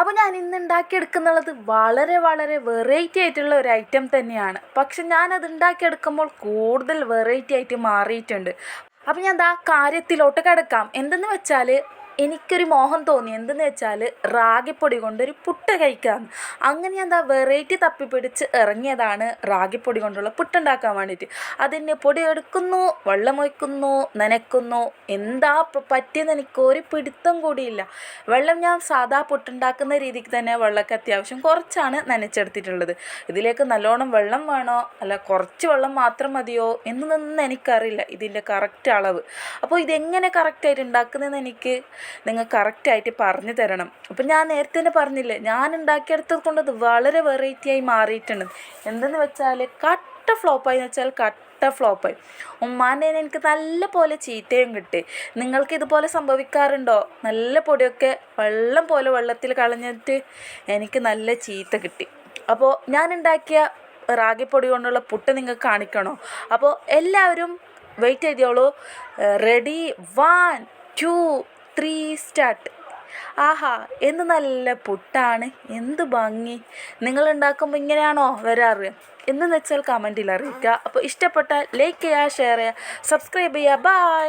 അപ്പോൾ ഞാൻ ഇന്ന് ഉണ്ടാക്കിയെടുക്കുന്നുള്ളത് വളരെ വളരെ വെറൈറ്റി ആയിട്ടുള്ള ഒരു ഐറ്റം തന്നെയാണ്. പക്ഷെ ഞാനത് ഉണ്ടാക്കിയെടുക്കുമ്പോൾ കൂടുതൽ വെറൈറ്റി ആയിട്ട് മാറിയിട്ടുണ്ട്. അപ്പോൾ ഞാൻ ദാ കാര്യത്തിലോട്ട് കിടക്കാം. എന്തെന്ന് വെച്ചാൽ എനിക്കൊരു മോഹം തോന്നി. എന്തെന്ന് വെച്ചാൽ റാഗിപ്പൊടി കൊണ്ടൊരു പുട്ട് കഴിക്കാം. അങ്ങനെ ഞാൻ ദാ വെറൈറ്റി തപ്പിപ്പിടിച്ച് ഇറങ്ങിയതാണ് റാഗിപ്പൊടി കൊണ്ടുള്ള പുട്ടുണ്ടാക്കാൻ വേണ്ടിയിട്ട്. അതിന് പൊടി എടുക്കുന്നു, വെള്ളം ഒഴിക്കുന്നു, നനയ്ക്കുന്നു. എന്താ പറ്റിയെന്ന് എനിക്ക് ഒരു പിടുത്തം കൂടിയില്ല. വെള്ളം ഞാൻ സാധാ പുട്ടുണ്ടാക്കുന്ന രീതിക്ക് തന്നെ വെള്ളമൊക്കെ അത്യാവശ്യം കുറച്ചാണ് നനച്ചെടുത്തിട്ടുള്ളത്. ഇതിലേക്ക് നല്ലോണം വെള്ളം വേണോ അല്ല കുറച്ച് വെള്ളം മാത്രം മതിയോ എന്നൊന്നും എനിക്കറിയില്ല ഇതിൻ്റെ കറക്റ്റ് അളവ്. അപ്പോൾ ഇതെങ്ങനെ കറക്റ്റായിട്ട് ഉണ്ടാക്കുന്നതെന്ന് നിങ്ങൾ കറക്റ്റായിട്ട് പറഞ്ഞു തരണം. അപ്പം ഞാൻ നേരത്തെ തന്നെ പറഞ്ഞില്ലേ, ഞാൻ ഉണ്ടാക്കിയെടുത്തത് കൊണ്ട് അത് വളരെ വെറൈറ്റിയായി മാറിയിട്ടുണ്ട്. എന്തെന്ന് വെച്ചാൽ കട്ട ഫ്ലോപ്പായി എന്ന് വെച്ചാൽ കട്ട ഫ്ലോപ്പായി. ഉമ്മാൻ്റെ എനിക്ക് നല്ല പോലെ ചീത്തയും കിട്ടി. നിങ്ങൾക്ക് ഇതുപോലെ സംഭവിക്കാറുണ്ടോ? നല്ല പൊടിയൊക്കെ വെള്ളം പോലെ വെള്ളത്തിൽ കളഞ്ഞിട്ട് എനിക്ക് നല്ല ചീത്ത കിട്ടി. അപ്പോൾ ഞാൻ ഉണ്ടാക്കിയ റാഗിപ്പൊടി കൊണ്ടുള്ള പുട്ട് നിങ്ങൾക്ക് കാണിക്കണോ? അപ്പോൾ എല്ലാവരും വെയിറ്റ് ചെയ്തോളൂ. Ready, 1 2 3 start. ആഹാ, എന്ത് നല്ല പുട്ടാണ്, എന്ത് ഭംഗി. നിങ്ങൾ ഉണ്ടാക്കുമ്പോൾ ഇങ്ങനെയാണോ വരാറ് എന്ന് വെച്ചാൽ കമൻറ്റിൽ അറിയിക്കുക. അപ്പോൾ ഇഷ്ടപ്പെട്ടാൽ ലൈക്ക് ചെയ്യുക, ഷെയർ ചെയ്യുക, സബ്സ്ക്രൈബ് ചെയ്യുക. ബൈ.